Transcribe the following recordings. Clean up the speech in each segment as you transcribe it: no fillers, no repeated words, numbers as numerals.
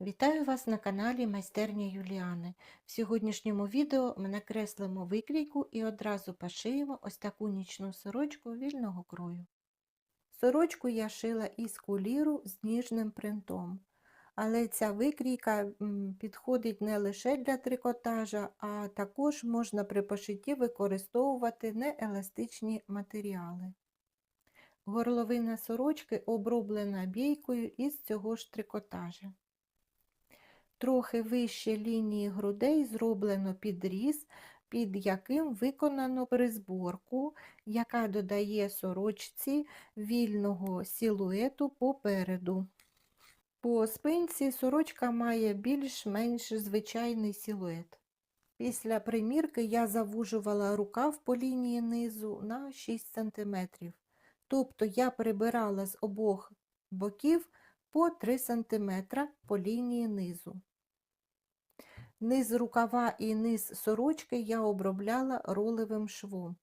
Вітаю вас на каналі Майстерня Юліани. В сьогоднішньому відео ми накреслимо викрійку і одразу пошиємо ось таку нічну сорочку вільного крою. Сорочку я шила із куліру з ніжним принтом. Але ця викрійка підходить не лише для трикотажа, а також можна при пошитті використовувати нееластичні матеріали. Горловина сорочки оброблена бійкою із цього ж трикотажа. Трохи вище лінії грудей зроблено підріз, під яким виконано призборку, яка додає сорочці вільного силуету попереду. По спинці сорочка має більш-менш звичайний силует. Після примірки я завужувала рукав по лінії низу на 6 см. Тобто я прибирала з обох боків по 3 см по лінії низу. Низ рукава і низ сорочки я обробляла ролевим швом.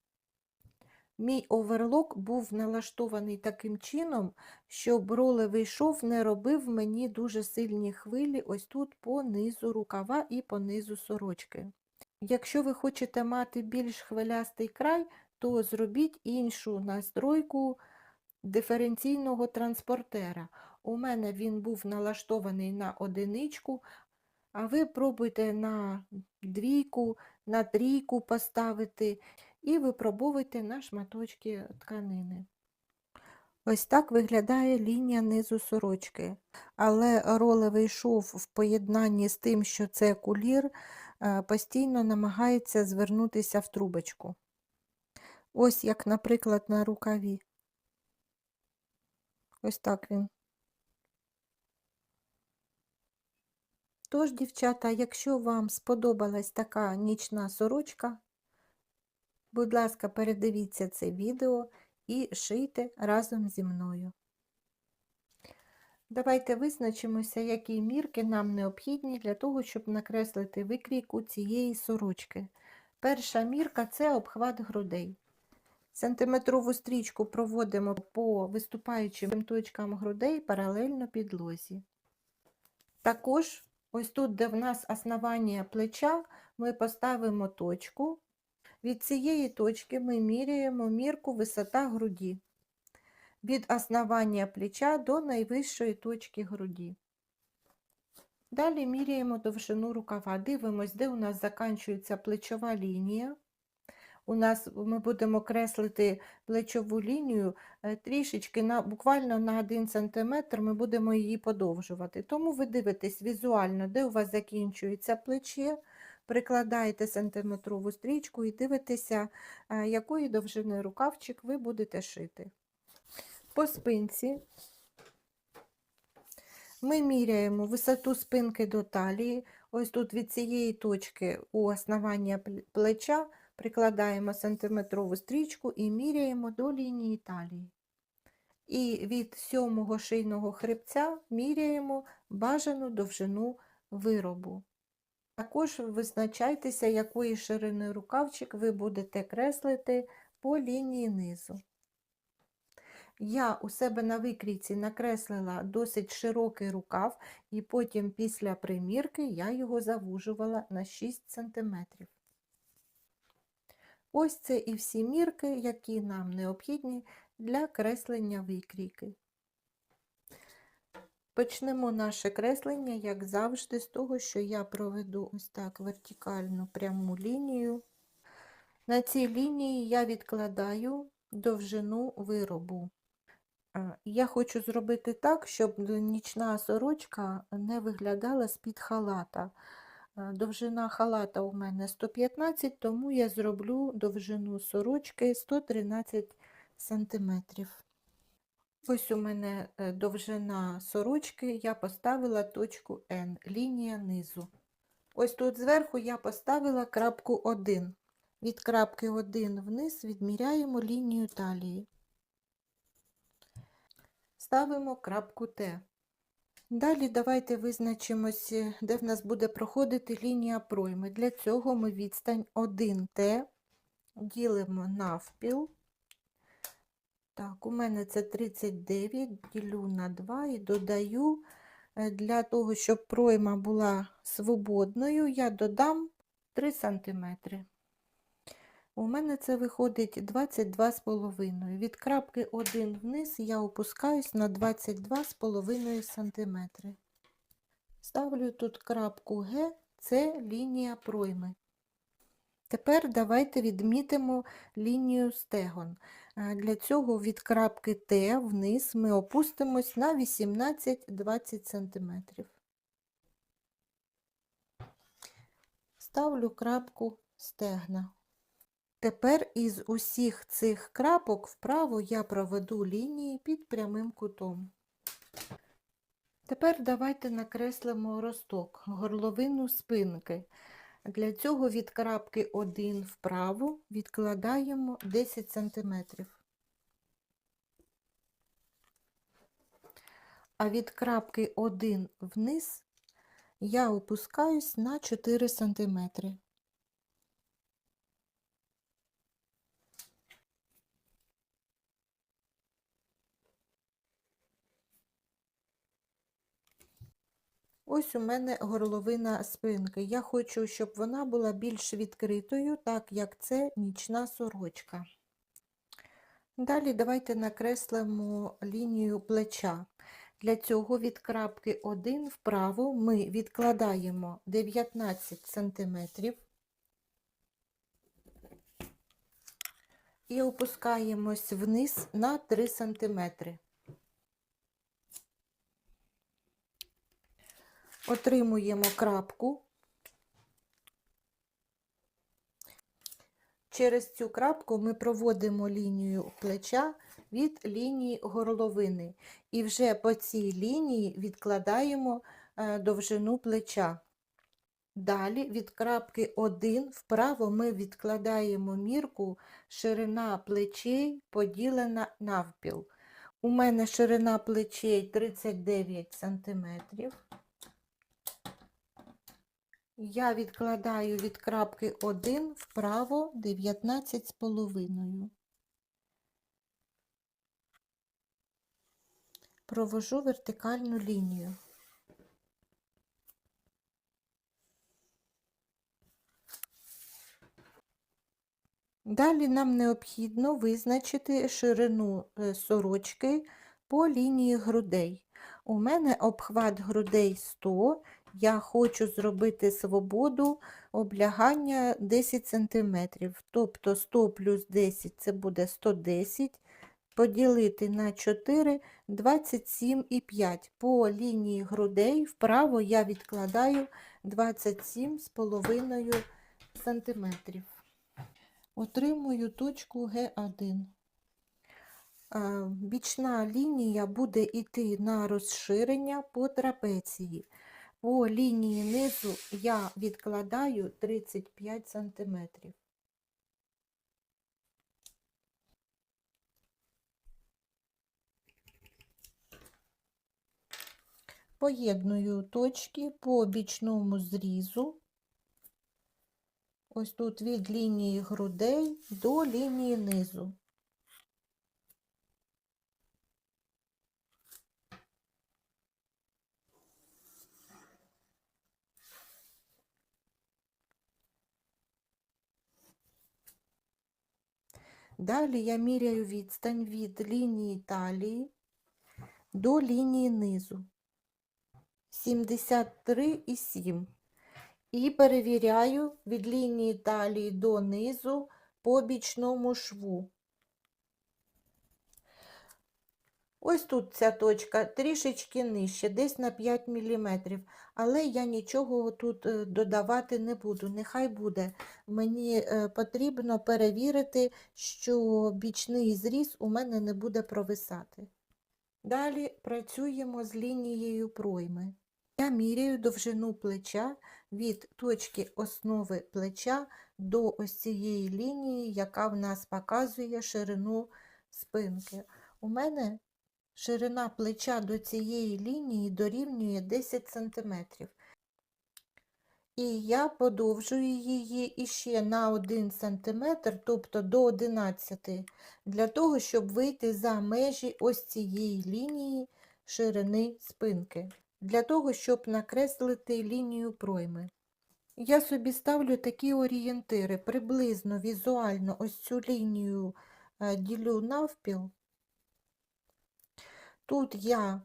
Мій оверлок був налаштований таким чином, щоб ролевий шов не робив мені дуже сильні хвилі ось тут по низу рукава і по низу сорочки. Якщо ви хочете мати більш хвилястий край, то зробіть іншу настройку диференційного транспортера. У мене він був налаштований на одиничку, а ви пробуйте на двійку, на трійку поставити і випробовуйте на шматочки тканини. Ось так виглядає лінія низу сорочки. Але ролевий шов в поєднанні з тим, що це кулір, постійно намагається звернутися в трубочку. Ось як, наприклад, на рукаві. Ось так він. Тож, дівчата, якщо вам сподобалась така нічна сорочка, будь ласка, передивіться це відео і шийте разом зі мною. Давайте визначимося, які мірки нам необхідні для того, щоб накреслити викрійку цієї сорочки. Перша мірка – це обхват грудей. Сантиметрову стрічку проводимо по виступаючим точкам грудей паралельно підлозі. Також ось тут, де в нас основання плеча, ми поставимо точку. Від цієї точки ми міряємо мірку висота груді. Від основання плеча до найвищої точки груді. Далі міряємо довжину рукава. Дивимось, де у нас закінчується плечова лінія. Ми будемо креслити плечову лінію трішечки, буквально на 1 см ми будемо її подовжувати. Тому ви дивитесь візуально, де у вас закінчується плече, прикладаєте сантиметрову стрічку і дивитеся, якої довжини рукавчик ви будете шити. По спинці ми міряємо висоту спинки до талії. Ось тут від цієї точки у основання плеча прикладаємо сантиметрову стрічку і міряємо до лінії талії. І від 7-го шийного хребця міряємо бажану довжину виробу. Також визначайтеся, якої ширини рукавчик ви будете креслити по лінії низу. Я у себе на викрійці накреслила досить широкий рукав, і потім після примірки я його завужувала на 6 см. Ось це і всі мірки, які нам необхідні для креслення викрійки. Почнемо наше креслення, як завжди, з того, що я проведу ось так вертикальну пряму лінію. На цій лінії я відкладаю довжину виробу. Я хочу зробити так, щоб нічна сорочка не виглядала з-під халата. Довжина халата у мене 115, тому я зроблю довжину сорочки 113 см. Ось у мене довжина сорочки, я поставила точку N, лінія низу. Ось тут зверху я поставила крапку 1. Від крапки 1 вниз відміряємо лінію талії. Ставимо крапку Т. Далі давайте визначимось, де в нас буде проходити лінія пройми. Для цього ми відстань 1Т ділимо навпіл. Так, у мене це 39, ділю на 2 і додаю Для того, щоб пройма була свободною, я додам 3 см. У мене це виходить 22,5. Від крапки 1 вниз я опускаюсь на 22,5 см. Ставлю тут крапку Г, це лінія пройми. Тепер давайте відмітимо лінію стегон. Для цього від крапки Т вниз ми опустимось на 18-20 см. Ставлю крапку стегна. Тепер із усіх цих крапок вправо я проведу лінії під прямим кутом. Тепер давайте накреслимо росток, горловину спинки. Для цього від крапки 1 вправо відкладаємо 10 см. А від крапки 1 вниз я опускаюсь на 4 см. Ось у мене горловина спинки. Я хочу, щоб вона була більш відкритою, так як це нічна сорочка. Далі давайте накреслимо лінію плеча. Для цього від крапки 1 вправо ми відкладаємо 19 см і опускаємось вниз на 3 см. Отримуємо крапку. Через цю крапку ми проводимо лінію плеча від лінії горловини. І вже по цій лінії відкладаємо довжину плеча. Далі від крапки 1 вправо ми відкладаємо мірку ширина плечей поділена навпіл. У мене ширина плечей 39 см. Я відкладаю від крапки 1 вправо 19,5. Провожу вертикальну лінію. Далі нам необхідно визначити ширину сорочки по лінії грудей. У мене обхват грудей 100, я хочу зробити свободу облягання 10 см, тобто 100 плюс 10 це буде 110, поділити на 4 – 27,5. По лінії грудей вправо я відкладаю 27,5 см. Отримую точку Г1. Бічна лінія буде йти на розширення по трапеції. По лінії низу я відкладаю 35 см. Поєдную точки по бічному зрізу. Ось тут від лінії грудей до лінії низу. Далі я міряю відстань від лінії талії до лінії низу 73,7. І перевіряю від лінії талії до низу по бічному шву. Ось тут ця точка трішечки нижче, десь на 5 мм, але я нічого тут додавати не буду, нехай буде. Мені потрібно перевірити, що бічний зріз у мене не буде провисати. Далі працюємо з лінією пройми. Я міряю довжину плеча від точки основи плеча до ось цієї лінії, яка в нас показує ширину спинки. У мене ширина плеча до цієї лінії дорівнює 10 см. І я подовжую її іще на 1 см, тобто до 11, для того, щоб вийти за межі ось цієї лінії ширини спинки. для того, щоб накреслити лінію пройми. Я собі ставлю такі орієнтири, приблизно візуально ось цю лінію ділю навпіл. Тут я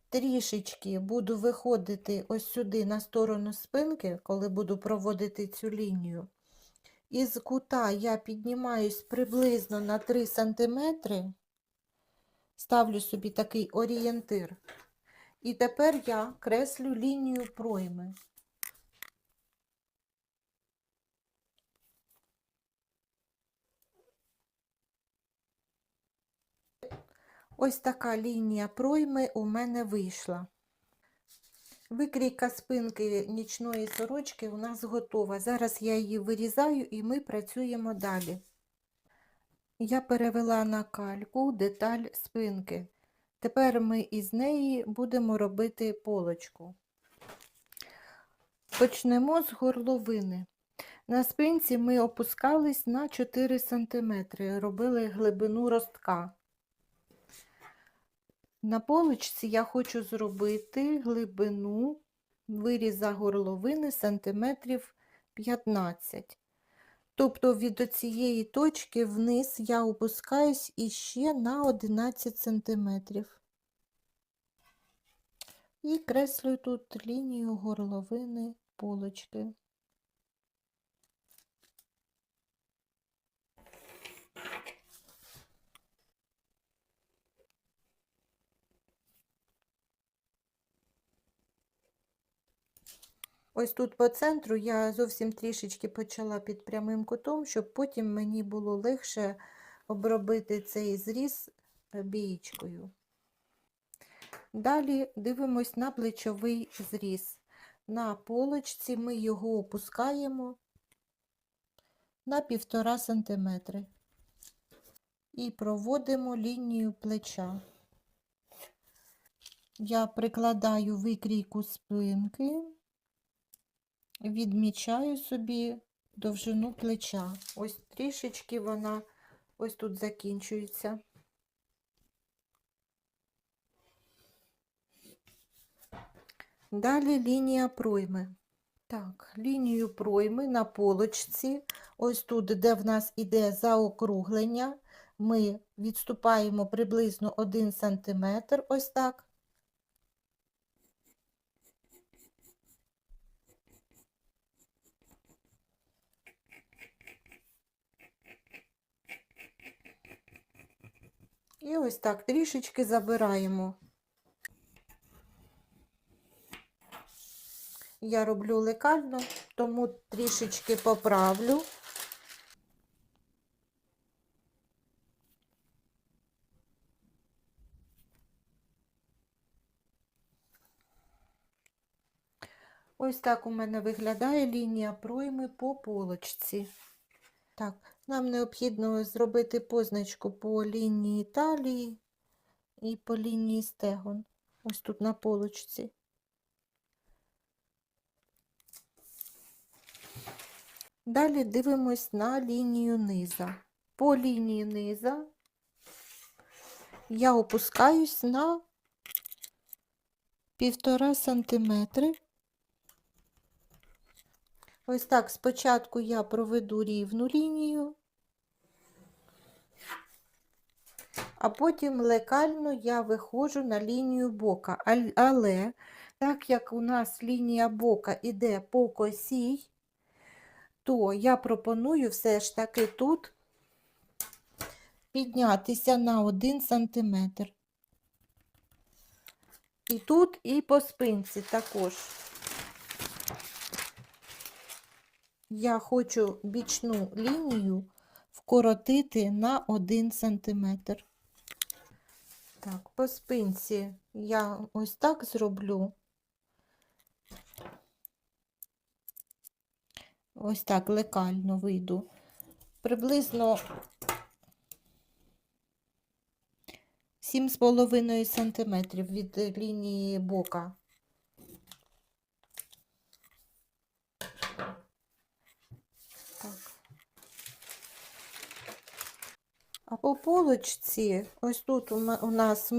трішечки буду виходити ось сюди на сторону спинки, коли буду проводити цю лінію. Із кута я піднімаюсь приблизно на 3 см, ставлю собі такий орієнтир. І тепер я креслю лінію пройми. Ось така лінія пройми у мене вийшла. Викрійка спинки нічної сорочки у нас готова. Зараз я її вирізаю і ми працюємо далі. Я перевела на кальку деталь спинки. Тепер ми із неї будемо робити полочку. Почнемо з горловини. На спинці ми опускались на 4 см, робили глибину ростка. На полочці я хочу зробити глибину виріза горловини сантиметрів 15. Тобто від цієї точки вниз я опускаюсь іще на 11 см. І креслю тут лінію горловини полочки. Ось тут по центру я зовсім трішечки почала під прямим кутом, щоб потім мені було легше обробити цей зріз бієчкою. Далі дивимось на плечовий зріз. На полочці ми його опускаємо на 1,5 см і проводимо лінію плеча. Я прикладаю викрійку спинки, відмічаю собі довжину плеча. Ось трішечки вона ось тут закінчується. Далі лінія пройми. Так, лінію пройми на полочці, ось тут, де в нас іде заокруглення, ми відступаємо приблизно 1 см, ось так. І ось так трішечки забираємо. Я роблю лекально, тому трішечки поправлю. Ось так у мене виглядає лінія пройми по полочці. Так, нам необхідно зробити позначку по лінії талії і по лінії стегон. Ось тут на полочці. Далі дивимось на лінію низа. По лінії низа я опускаюсь на 1,5 см. Ось так спочатку я проведу рівну лінію, а потім лекально я виходжу на лінію бока. Але так як у нас лінія бока іде по косій, то я пропоную все ж таки тут піднятися на 1 см. І тут, і по спинці також. Я хочу бічну лінію вкоротити на 1 см. Так, по спинці я ось так зроблю. Ось так лекально вийду. Приблизно 7,5 см від лінії бока. Так. По полочці, ось тут у нас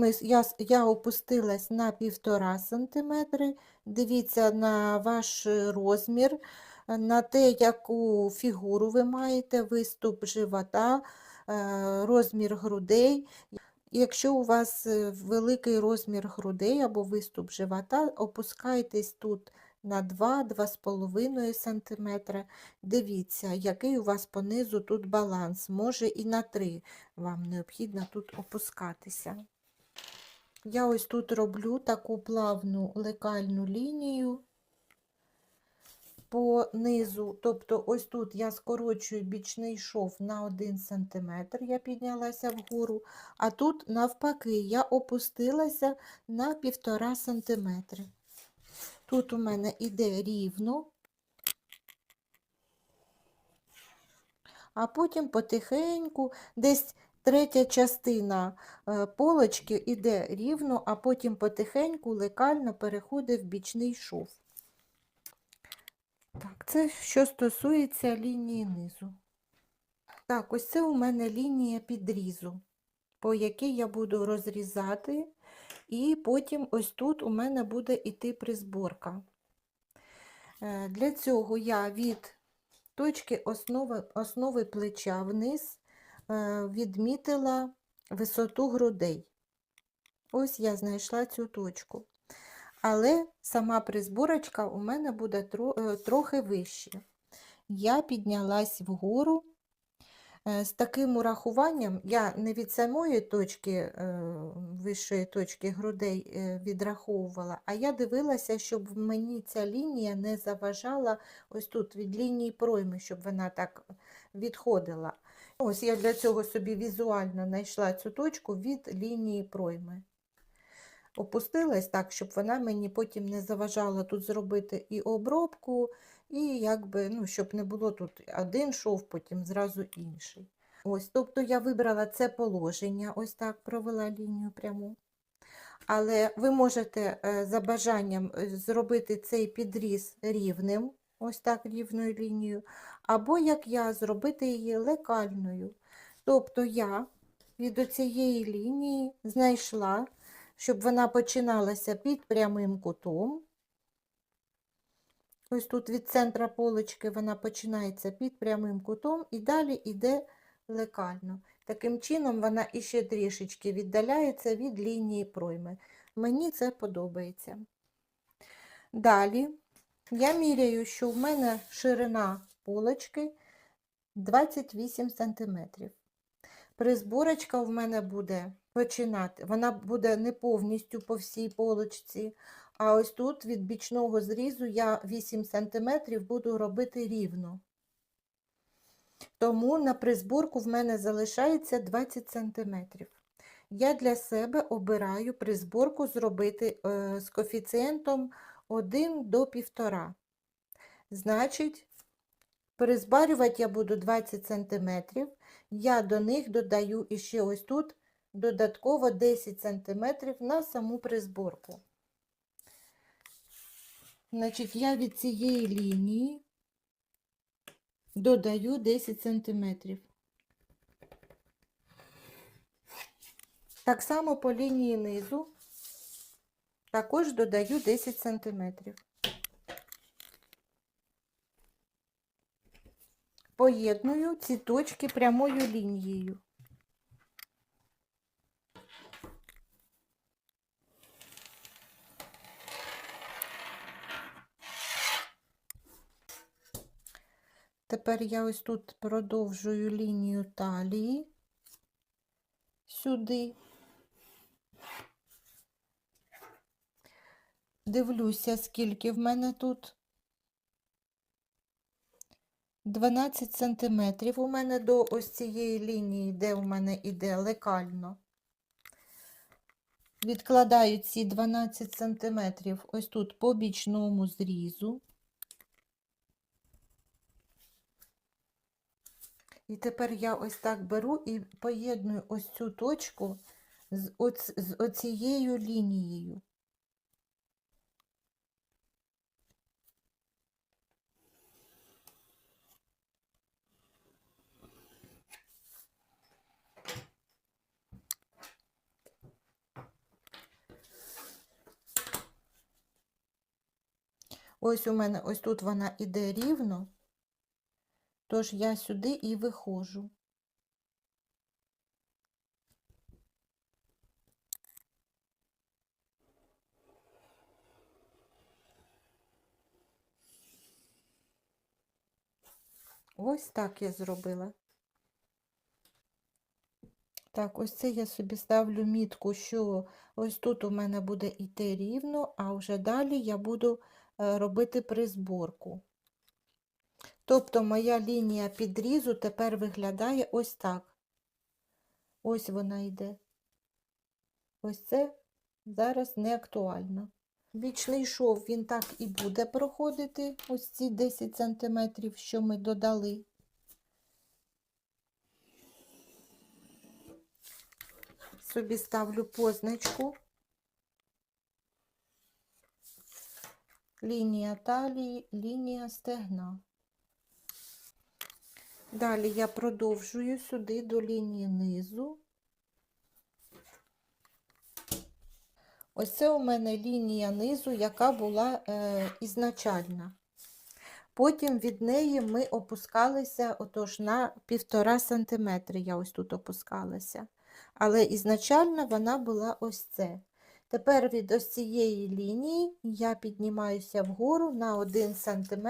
я опустилась на 1,5 см. Дивіться на ваш розмір, на те, яку фігуру ви маєте, виступ живота, розмір грудей. Якщо у вас великий розмір грудей або виступ живота, опускайтесь тут на 2-2,5 см. Дивіться, який у вас понизу тут баланс. Може і на 3 вам необхідно тут опускатися. Я ось тут роблю таку плавну лекальну лінію по низу, тобто ось тут я скорочую бічний шов на 1 см, я піднялася вгору, а тут навпаки я опустилася на 1,5 см. Тут у мене іде рівно, а потім потихеньку, десь третя частина полочки іде рівно, а потім потихеньку лекально переходить в бічний шов. Так, це що стосується лінії низу. Так, ось це у мене лінія підрізу, по якій я буду розрізати, і потім ось тут у мене буде йти призборка. Для цього я від точки основи плеча вниз відмітила висоту грудей. Ось я знайшла цю точку. Але сама призборочка у мене буде трохи вище. Я піднялась вгору. З таким урахуванням я не від самої точки, вищої точки грудей відраховувала, а я дивилася, щоб мені ця лінія не заважала ось тут від лінії пройми, щоб вона так відходила. Ось я для цього собі візуально знайшла цю точку від лінії пройми. Опустилась так, щоб вона мені потім не заважала тут зробити і обробку, і якби, ну, щоб не було тут один шов, потім зразу інший. Ось, тобто я вибрала це положення, ось так провела лінію пряму. Але ви можете за бажанням зробити цей підріз рівним, ось так рівною лінією, або, як я, зробити її лекальною. Тобто я від оцієї лінії знайшла, щоб вона починалася під прямим кутом. Ось тут від центра полочки вона починається під прямим кутом і далі йде лекально. Таким чином вона іще трішечки віддаляється від лінії пройми. Мені це подобається. Далі я міряю, що в мене ширина полочки 28 см. Призборочка в мене буде починати, вона буде не повністю по всій полочці, а ось тут від бічного зрізу я 8 см буду робити рівно. Тому на призборку в мене залишається 20 см. Я для себе обираю призборку зробити з коефіцієнтом 1 до 1,5. Значить, призбарювати я буду 20 см. Я до них додаю іще ось тут додатково 10 см на саму призборку. Значить, я від цієї лінії додаю 10 см. Так само по лінії низу також додаю 10 см. Поєдную ці точки прямою лінією. Тепер я ось тут продовжую лінію талії сюди. Дивлюся, скільки в мене тут. 12 см у мене до ось цієї лінії, де у мене іде лекально. Відкладаю ці 12 см ось тут по бічному зрізу. І тепер я ось так беру і поєдную ось цю точку з оцією лінією. Ось у мене, ось тут вона іде рівно, тож я сюди і виходжу. Ось так я зробила. Так, ось це я собі ставлю мітку, що ось тут у мене буде йти рівно, а вже далі я буду робити призборку. Тобто моя лінія підрізу тепер виглядає ось так. Ось вона йде. Ось це зараз не актуально. Бічний шов він так і буде проходити, ось ці 10 см, що ми додали. Собі ставлю позначку. Лінія талії, лінія стегна. Далі я продовжую сюди до лінії низу. Ось це у мене лінія низу, яка була ізначальна. Потім від неї ми опускалися отож на 1,5 см. Я ось тут опускалася. Але ізначально вона була ось це. Тепер від ось цієї лінії я піднімаюся вгору на 1 см,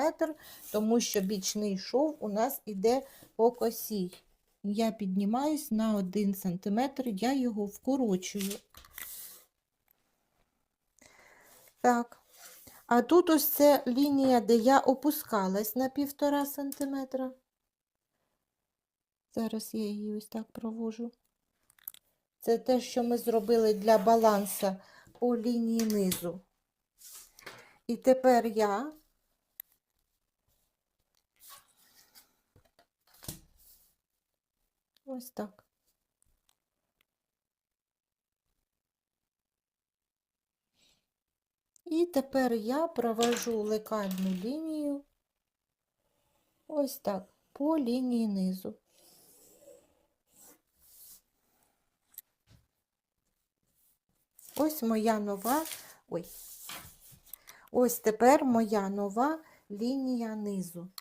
тому що бічний шов у нас іде по косі. Я піднімаюсь на 1 см, я його вкорочую. Так. А тут ось це лінія, де я опускалась на 1,5 см. Зараз я її ось так провожу. Це те, що ми зробили для балансу по лінії низу. І тепер я ось так. І тепер я провожу лекальну лінію ось так, по лінії низу. Ось моя нова, ось тепер моя нова лінія низу.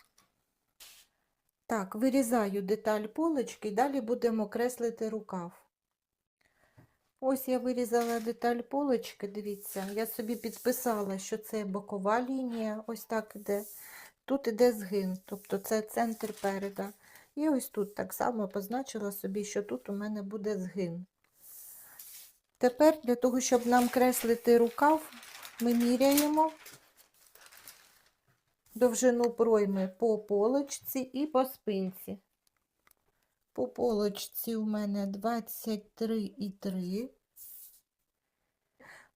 Так, вирізаю деталь полочки, далі будемо креслити рукав. Ось я вирізала деталь полочки, дивіться, я собі підписала, що це бокова лінія, ось так іде. Тут іде згин, тобто це центр переда. І ось тут так само позначила собі, що тут у мене буде згин. Тепер для того, щоб нам креслити рукав, ми міряємо довжину пройми по полочці і по спинці. По полочці у мене 23,3,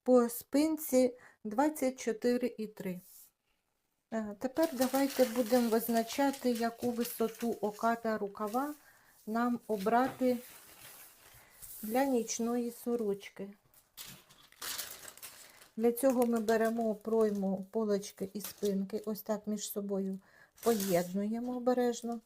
по спинці 24,3. Тепер давайте будемо визначати, яку висоту оката рукава нам обрати для нічної сорочки. Для цього ми беремо пройму полочки і спинки, ось так між собою поєднуємо обережно.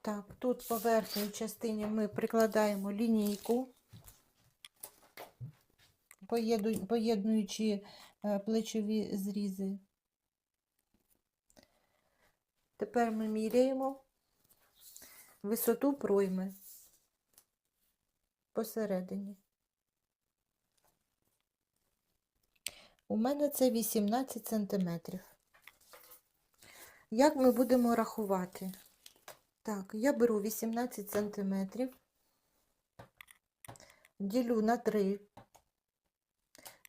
Так, тут по верхній частині ми прикладаємо лінійку, поєднуючи плечові зрізи. Тепер ми міряємо висоту пройми посередині. У мене це 18 см. Як ми будемо рахувати? Так, я беру 18 см, ділю на 3,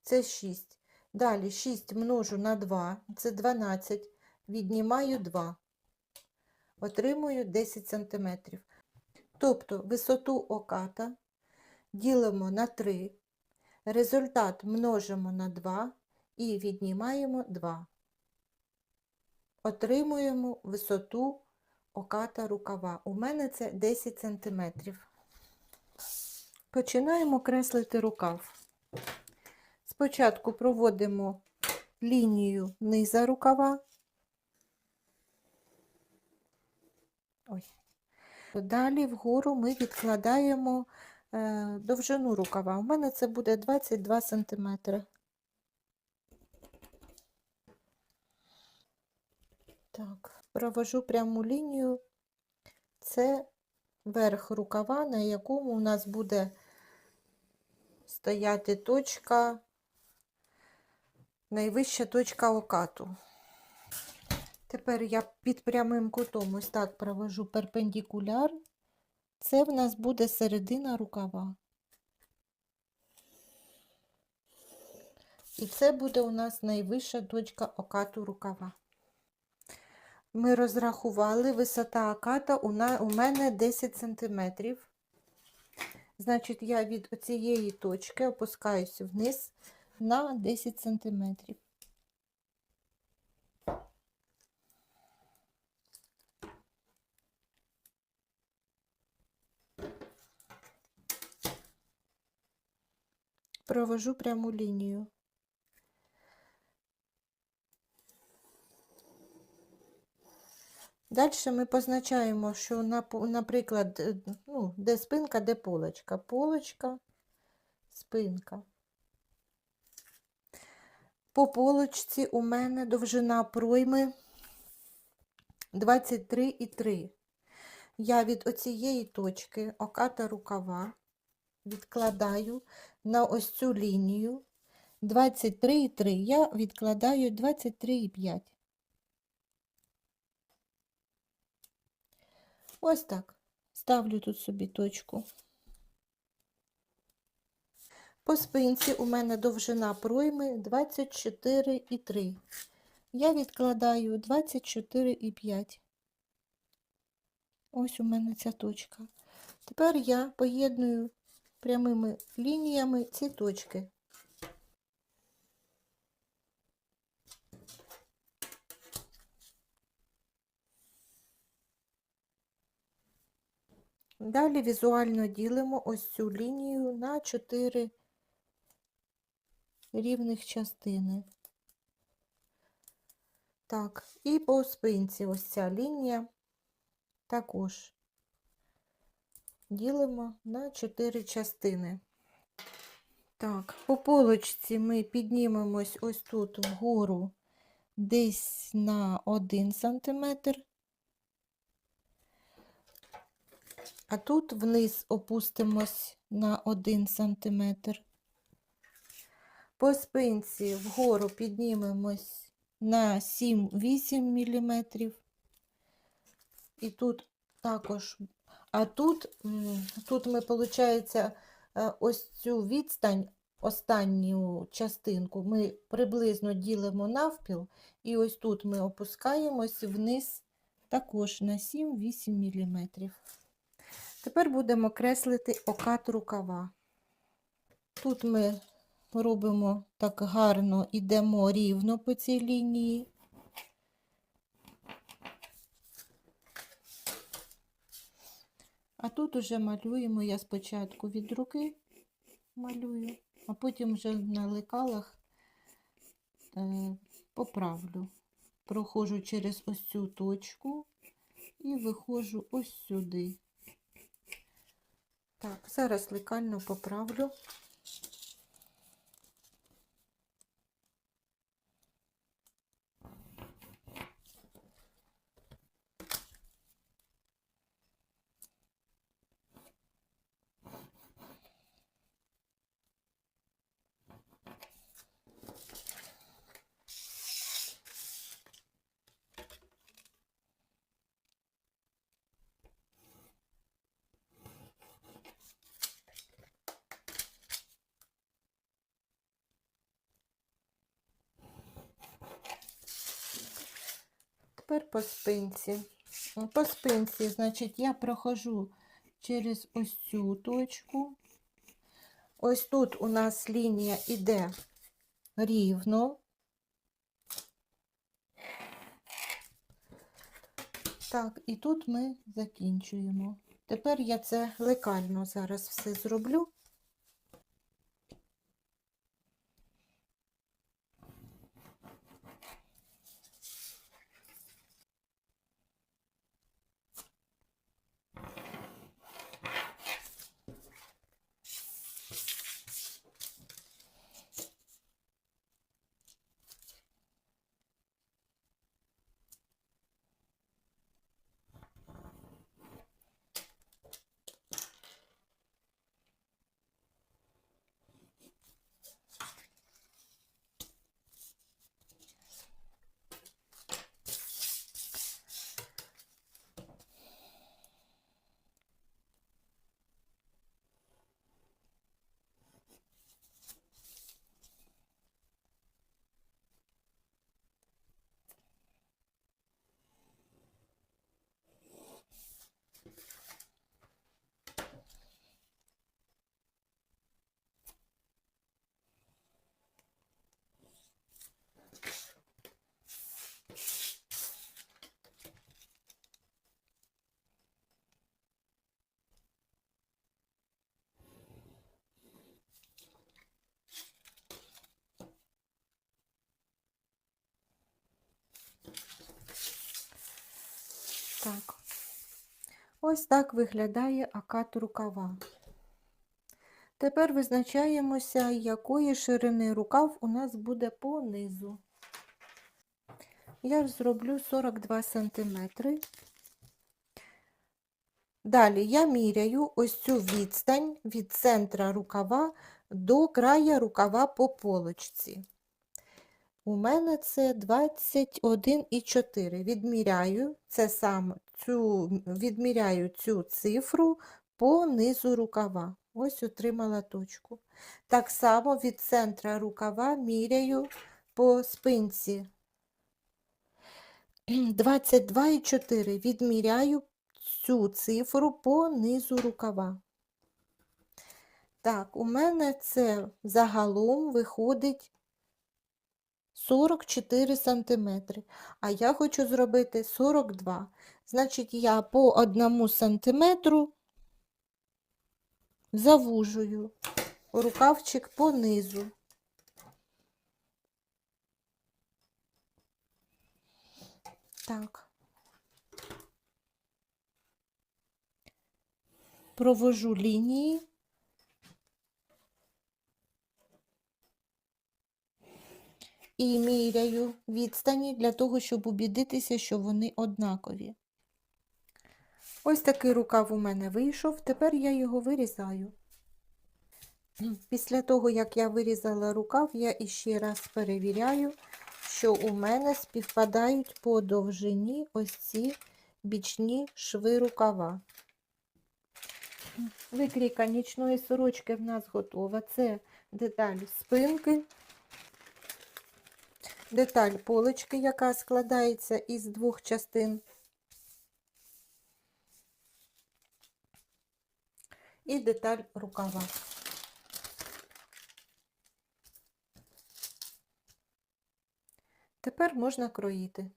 це 6. Далі 6 множу на 2, це 12, віднімаю 2. Отримую 10 см. Тобто висоту оката ділимо на 3, результат множимо на 2 і віднімаємо 2. Отримуємо висоту оката рукава. У мене це 10 см. Починаємо креслити рукав. Спочатку проводимо лінію низа рукава. Далі вгору ми відкладаємо довжину рукава. У мене це буде 22 см. Так, провожу пряму лінію. Це верх рукава, на якому у нас буде стояти точка, найвища точка окату. Тепер я під прямим кутом ось так провожу перпендикуляр. Це в нас буде середина рукава. І це буде у нас найвища точка окату рукава. Ми розрахували, висота оката у мене 10 см. Значить, я від оцієї точки опускаюся вниз на 10 см. Провожу пряму лінію. Далі ми позначаємо, що, наприклад, де спинка, де полочка. Полочка, спинка. По полочці у мене довжина пройми 23,3. Я від оцієї точки оката рукава відкладаю на ось цю лінію 23,3. Я відкладаю 23,5. Ось так. Ставлю тут собі точку. По спинці у мене довжина пройми 24,3. Я відкладаю 24,5. Ось у мене ця точка. Тепер я поєдную прямими лініями ці точки. Далі візуально ділимо ось цю лінію на 4 рівних частини. Так, і по спинці ось ця лінія також ділимо на 4 частини. Так, по полочці ми піднімемось ось тут вгору десь на 1 см, а тут вниз опустимось на 1 см. По спинці вгору піднімемось на 7-8 мм. І тут також, а тут ми, виходить, ось цю відстань, останню частинку, ми приблизно ділимо навпіл, і ось тут ми опускаємось вниз також на 7-8 мм. Тепер будемо креслити окат рукава. Тут ми робимо так гарно, ідемо рівно по цій лінії. А тут уже малюємо, я спочатку від руки малюю, а потім вже на лекалах поправлю. Проходжу через ось цю точку і виходжу ось сюди. Так, зараз лекально поправлю. Тепер по спинці. По спинці, значить, я проходжу через ось цю точку. Ось тут у нас лінія іде рівно. Так, і тут ми закінчуємо. Тепер я це лекально зараз все зроблю. Так, ось так виглядає акат рукава. Тепер визначаємося, якої ширини рукав у нас буде по низу. Я зроблю 42 см. Далі я міряю ось цю відстань від центра рукава до края рукава по полочці. У мене це 21,4. Відміряю цю цифру по низу рукава. Ось отримала точку. Так само від центра рукава міряю по спинці. 22,4. Відміряю цю цифру по низу рукава. Так, у мене це загалом виходить 44 сантиметри, а я хочу зробити 42. Значить, я по 1 сантиметру завужую рукавчик по низу. Так. Провожу лінії. І міряю відстані для того, щоб убідитися, що вони однакові. Ось такий рукав у мене вийшов, тепер я його вирізаю. Після того, як я вирізала рукав, я іще раз перевіряю, що у мене співпадають по довжині ось ці бічні шви рукава. Викрійка нічної сорочки в нас готова. Це деталь спинки, деталь полочки, яка складається із 2 частин, і деталь рукава. Тепер можна кроїти.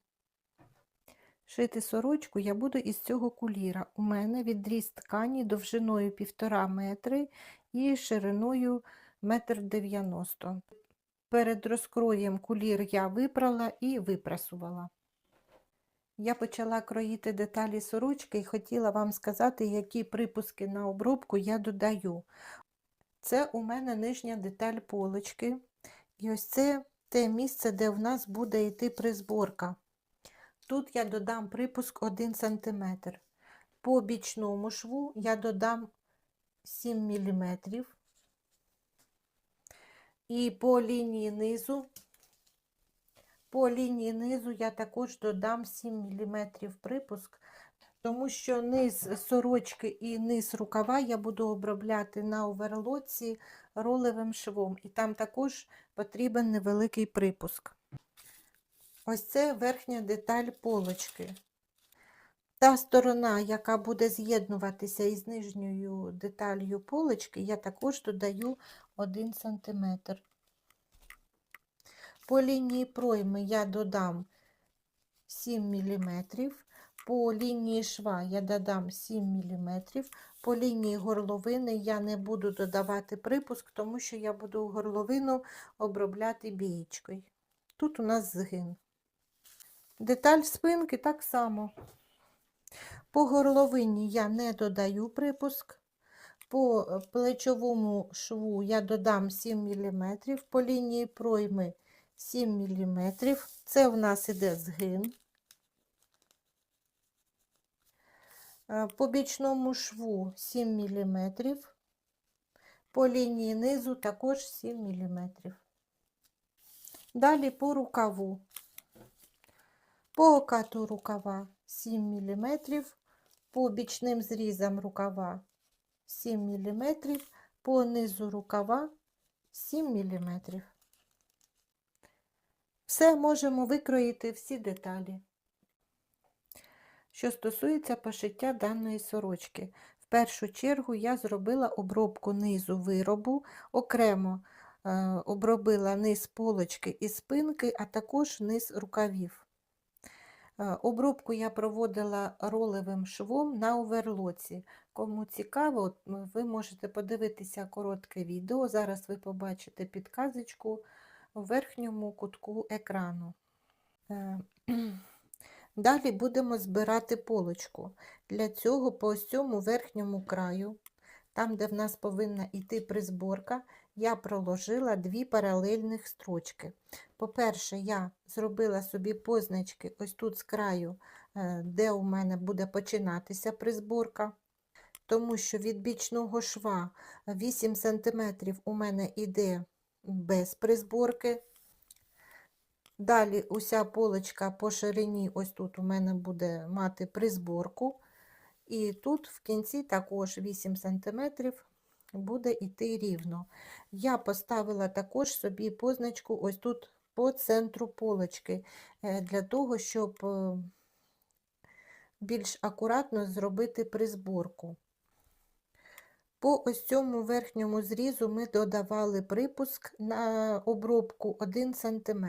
Шити сорочку я буду із цього куліра. У мене відріз ткані довжиною 1,5 метри і шириною 1,90 м. Перед розкроєм кулір я випрала і випрасувала. Я почала кроїти деталі сорочки і хотіла вам сказати, які припуски на обробку я додаю. Це у мене нижня деталь полочки. І ось це те місце, де в нас буде йти призборка. Тут я додам припуск 1 см. По бічному шву я додам 7 мм. І по лінії низу я також додам 7 мм припуск, тому що низ сорочки і низ рукава я буду обробляти на оверлоці ролевим швом. І там також потрібен невеликий припуск. Ось це верхня деталь полочки. Та сторона, яка буде з'єднуватися із нижньою деталью полочки, я також додаю 1 см. По лінії пройми я додам 7 мм, по лінії шва я додам 7 мм, по лінії горловини я не буду додавати припуск, тому що я буду горловину обробляти бієчкою. Тут у нас згин. Деталь спинки так само. По горловині я не додаю припуск, по плечовому шву я додам 7 мм, по лінії пройми 7 мм. Це в нас іде згин. По бічному шву 7 мм, по лінії низу також 7 мм. Далі по рукаву. По окату рукава 7 мм, по бічним зрізам рукава 7 мм, по низу рукава 7 мм. Все, можемо викроїти всі деталі. Що стосується пошиття даної сорочки, в першу чергу я зробила обробку низу виробу, окремо обробила низ полочки і спинки, а також низ рукавів. Обробку я проводила ролевим швом на оверлоці. Кому цікаво, ви можете подивитися коротке відео, зараз ви побачите підказочку у верхньому кутку екрану. Далі будемо збирати полочку. Для цього по ось цьому верхньому краю, там, де в нас повинна йти призборка, я проложила 2 паралельних строчки. По-перше, я зробила собі позначки ось тут з краю, де у мене буде починатися призборка, тому що від бічного шва 8 см у мене йде без призборки. Далі уся полочка по ширині, ось тут у мене буде мати призборку. І тут в кінці також 8 см буде йти рівно. Я поставила також собі позначку ось тут по центру полочки, для того, щоб більш акуратно зробити призборку. По ось цьому верхньому зрізу ми додавали припуск на обробку 1 см.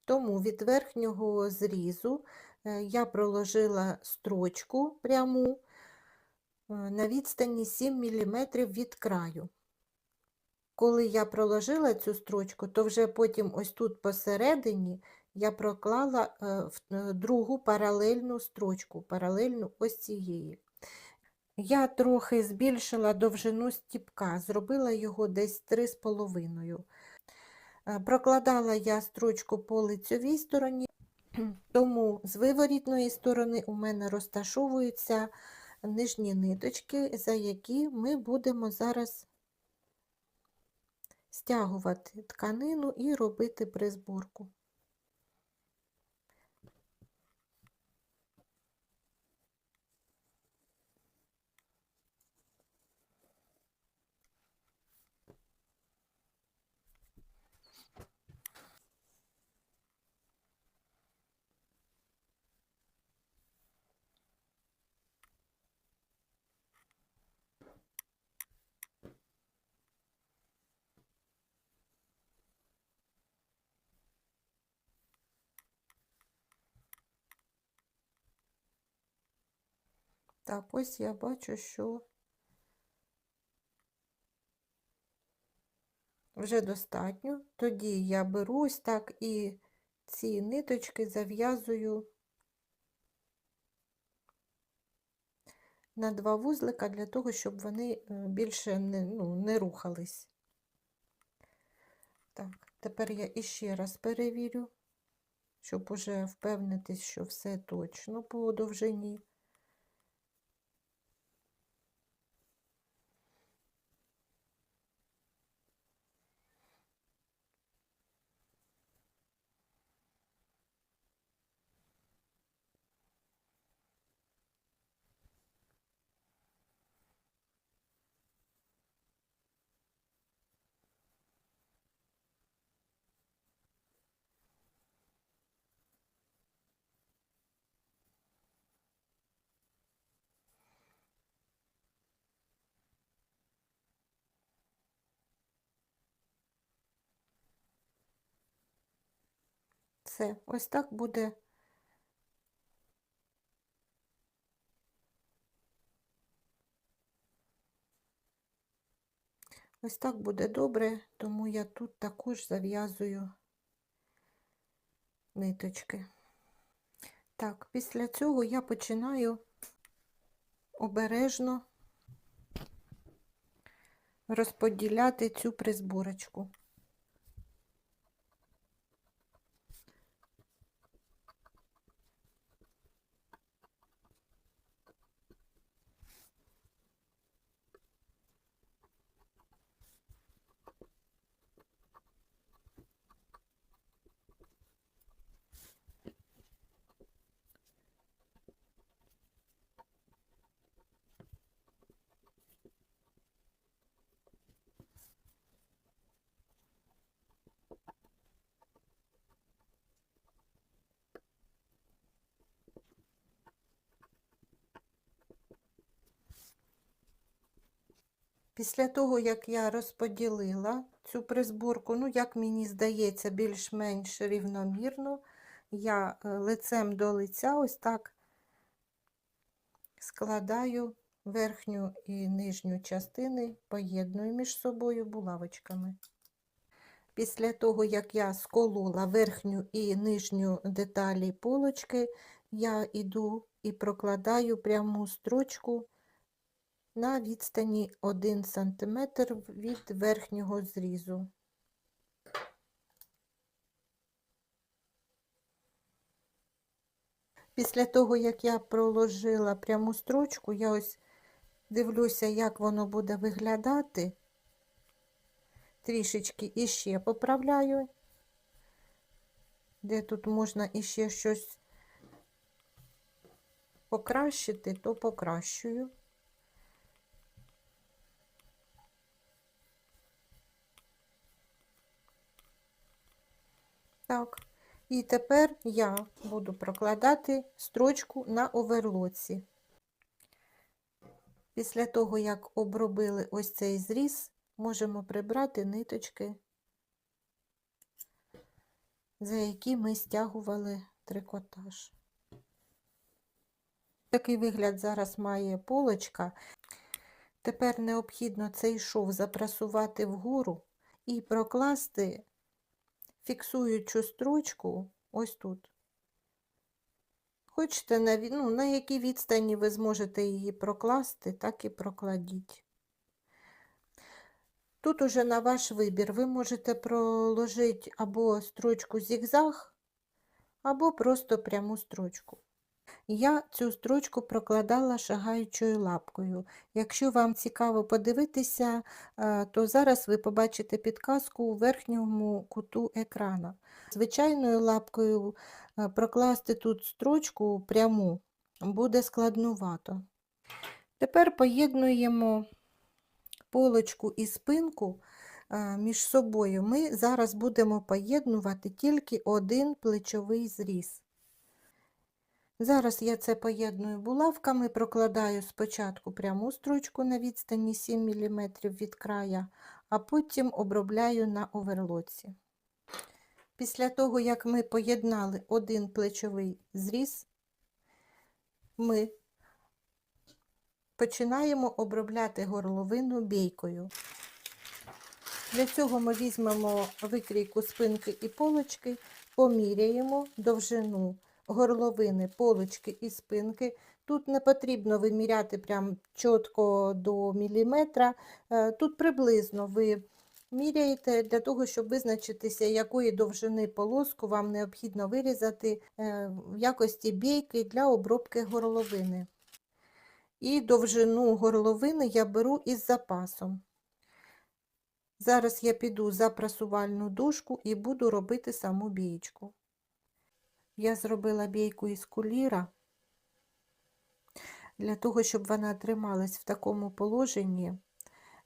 Тому від верхнього зрізу я проложила строчку пряму на відстані 7 мм від краю. Коли я проложила цю строчку, то вже потім ось тут посередині я проклала другу паралельну строчку, паралельну ось цієї. Я трохи збільшила довжину стіпка, зробила його десь 3,5. Прокладала я строчку по лицьовій стороні, тому з виворітної сторони у мене розташовуються нижні ниточки, за які ми будемо зараз стягувати тканину і робити призборку. Так, ось я бачу, що вже достатньо. Тоді я беру ось так і ці ниточки зав'язую на 2 вузлика для того, щоб вони більше не рухались. Так, тепер я іще раз перевірю, щоб уже впевнитись, що все точно по довжині. Все, ось так буде. Ось так буде добре, тому я тут також зав'язую ниточки. Так, після цього я починаю обережно розподіляти цю призборочку. Після того, як я розподілила цю призборку, ну, як мені здається, більш-менш рівномірно, я лицем до лиця ось так складаю верхню і нижню частини, поєдную між собою булавочками. Після того, як я сколола верхню і нижню деталі полочки, я йду і прокладаю пряму строчку на відстані 1 см від верхнього зрізу. Після того, як я проложила пряму строчку, я ось дивлюся, як воно буде виглядати. Трішечки іще поправляю, де тут можна іще щось покращити, то покращую. Так, і тепер я буду прокладати строчку на оверлоці. Після того, як обробили ось цей зріз, можемо прибрати ниточки, за які ми стягували трикотаж. Такий вигляд зараз має полочка. Тепер необхідно цей шов запрасувати вгору і прокласти фіксуючу строчку ось тут. Хочете, на якій відстані ви зможете її прокласти, так і прокладіть. Тут уже на ваш вибір. Ви можете проложити або строчку зігзаг, або просто пряму строчку. Я цю строчку прокладала шагаючою лапкою. Якщо вам цікаво подивитися, то зараз ви побачите підказку у верхньому куту екрану. Звичайною лапкою прокласти тут строчку пряму буде складнувато. Тепер поєднуємо полочку і спинку між собою. Ми зараз будемо поєднувати тільки один плечовий зріз. Зараз я це поєдную булавками, прокладаю спочатку пряму строчку на відстані 7 мм від края, а потім обробляю на оверлоці. Після того, як ми поєднали один плечовий зріз, ми починаємо обробляти горловину бійкою. Для цього ми візьмемо викрійку спинки і полочки, поміряємо довжину горловини, полочки і спинки. Тут не потрібно виміряти прям чітко до міліметра. Тут приблизно ви міряєте для того, щоб визначитися, якої довжини полоску вам необхідно вирізати в якості бійки для обробки горловини. І довжину горловини я беру із запасом. Зараз я піду за прасувальну дошку і буду робити саму бієчку. Я зробила бійку із куліра, для того, щоб вона трималась в такому положенні.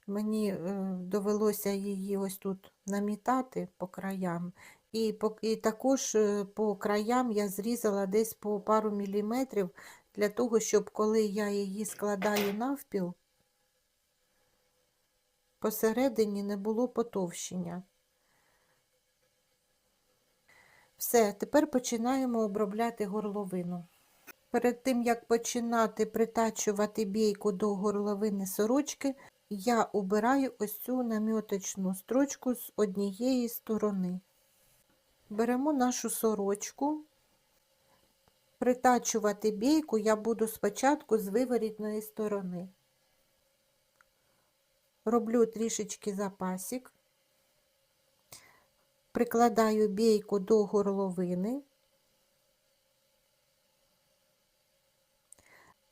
Мені довелося її ось тут намітати по краям. І також по краям я зрізала десь по пару міліметрів, для того, щоб коли я її складаю навпіл, посередині не було потовщення. Все, тепер починаємо обробляти горловину. Перед тим, як починати притачувати бійку до горловини сорочки, я убираю ось цю наміточну строчку з однієї сторони. Беремо нашу сорочку. Притачувати бійку я буду спочатку з виворітної сторони. Роблю трішечки запасик. Прикладаю бійку до горловини.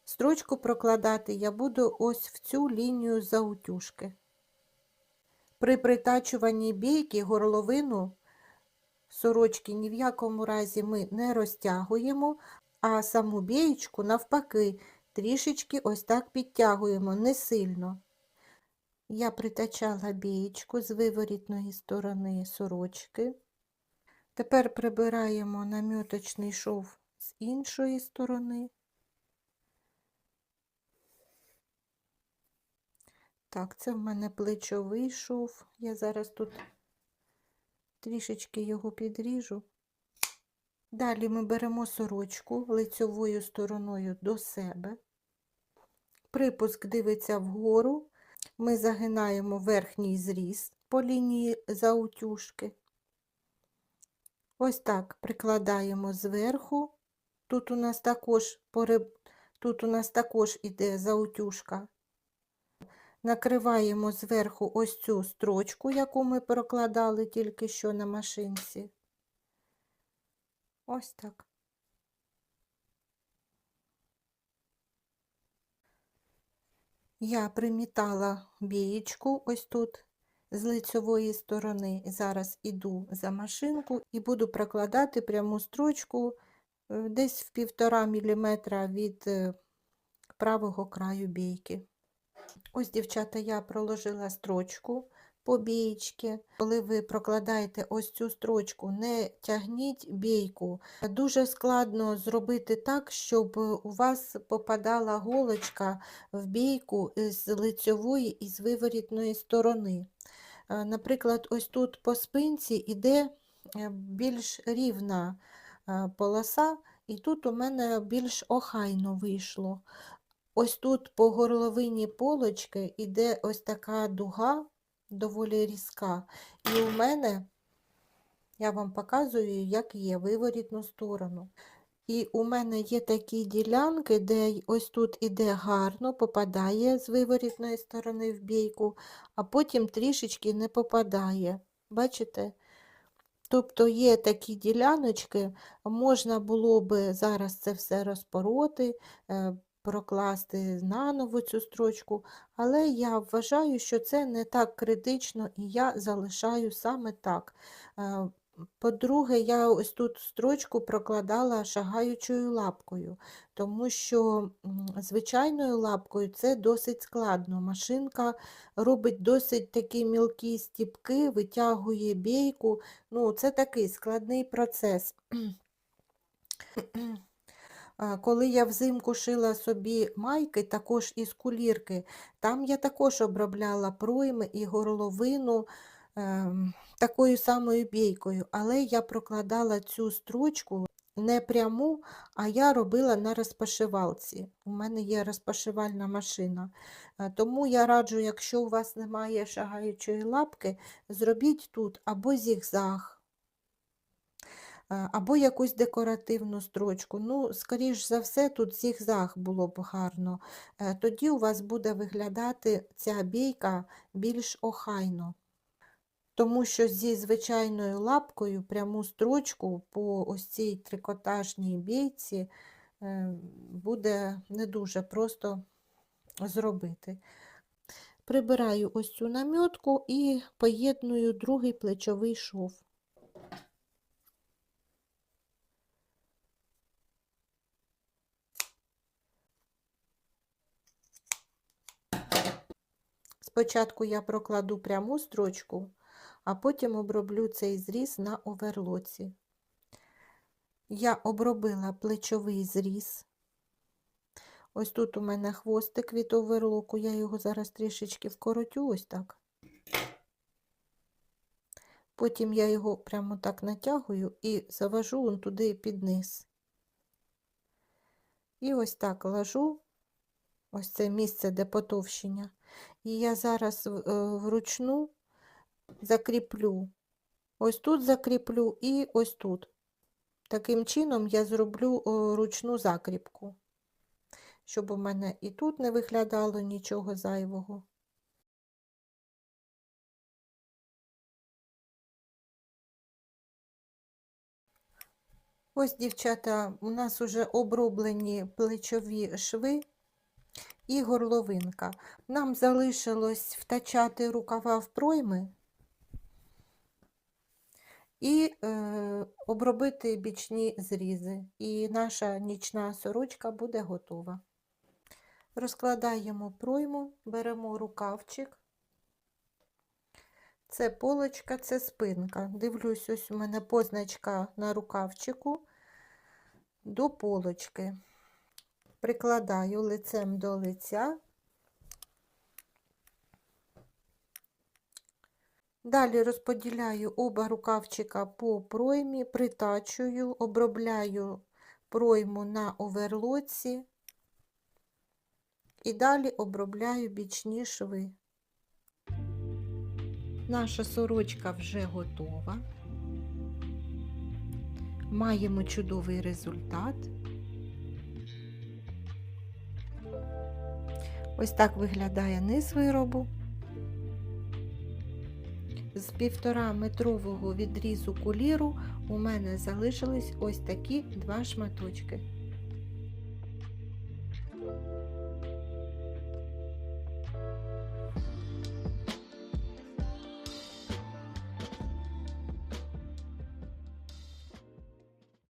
Строчку прокладати я буду ось в цю лінію заутюжки. При притачуванні бійки горловину сорочки ні в якому разі ми не розтягуємо, а саму бієчку навпаки трішечки ось так підтягуємо, не сильно. Я притачала бієчку з виворітної сторони сорочки. Тепер прибираємо наміточний шов з іншої сторони. Так, це в мене плечовий шов. Я зараз тут трішечки його підріжу. Далі ми беремо сорочку лицьовою стороною до себе. Припуск дивиться вгору. Ми загинаємо верхній зріз по лінії заутюжки. Ось так прикладаємо зверху. тут у нас також іде заутюжка. Накриваємо зверху ось цю строчку, яку ми прокладали тільки що на машинці. Ось так. Я примітала бієчку ось тут з лицьової сторони. Зараз іду за машинку і буду прокладати пряму строчку десь в 1,5 мм від правого краю бійки. Ось, дівчата, я проложила строчку по бійці. Коли ви прокладаєте ось цю строчку, не тягніть бійку. Дуже складно зробити так, щоб у вас попадала голочка в бійку з лицьової і з виворітної сторони. Наприклад, ось тут по спинці йде більш рівна полоса, і тут у мене більш охайно вийшло. Ось тут по горловині полочки йде ось така дуга, доволі різка. І у мене, я вам показую, як є виворітну сторону. І у мене є такі ділянки, де ось тут іде гарно, попадає з виворітної сторони в бійку, а потім трішечки не попадає. Бачите? Тобто є такі діляночки, можна було би зараз це все розпороти, прокласти наново цю строчку, але я вважаю, що це не так критично, і я залишаю саме так. По-друге, я ось тут строчку прокладала шагаючою лапкою, тому що звичайною лапкою це досить складно. Машинка робить досить такі мілкі стіпки, витягує бійку. Ну, це такий складний процес. Коли я взимку шила собі майки, також із кулірки, там я також обробляла пройми і горловину такою самою бійкою, але я прокладала цю строчку не пряму, а я робила на розпашивалці. У мене є розпашивальна машина. Тому я раджу, якщо у вас немає шагаючої лапки, зробіть тут або зігзаг, або якусь декоративну строчку. Ну, скоріш за все, тут зігзаг було б гарно. Тоді у вас буде виглядати ця бійка більш охайно. Тому що зі звичайною лапкою пряму строчку по ось цій трикотажній бійці буде не дуже просто зробити. Прибираю ось цю намітку і поєдную другий плечовий шов. Спочатку я прокладу пряму строчку, а потім оброблю цей зріз на оверлоці. Я обробила плечовий зріз. Ось тут у мене хвостик від оверлоку, я його зараз трішечки вкоротю, ось так. Потім я його прямо так натягую і завожу вон туди під низ. І ось так ложу, ось це місце, де потовщення. І я зараз вручну закріплю. Ось тут закріплю і ось тут. Таким чином я зроблю ручну закріпку, щоб у мене і тут не виглядало нічого зайвого. Ось, дівчата, у нас вже оброблені плечові шви і горловинка. Нам залишилось втачати рукава в пройми і обробити бічні зрізи. І наша нічна сорочка буде готова. Розкладаємо пройму, беремо рукавчик. Це полочка, це спинка. Дивлюсь, ось у мене позначка на рукавчику до полочки. Прикладаю лицем до лиця. Далі розподіляю оба рукавчика по проймі, притачую, обробляю пройму на оверлоці і далі обробляю бічні шви. Наша сорочка вже готова. Маємо чудовий результат. Ось так виглядає низ виробу. З 1,5 метрового відрізу куліру у мене залишились ось такі 2 шматочки.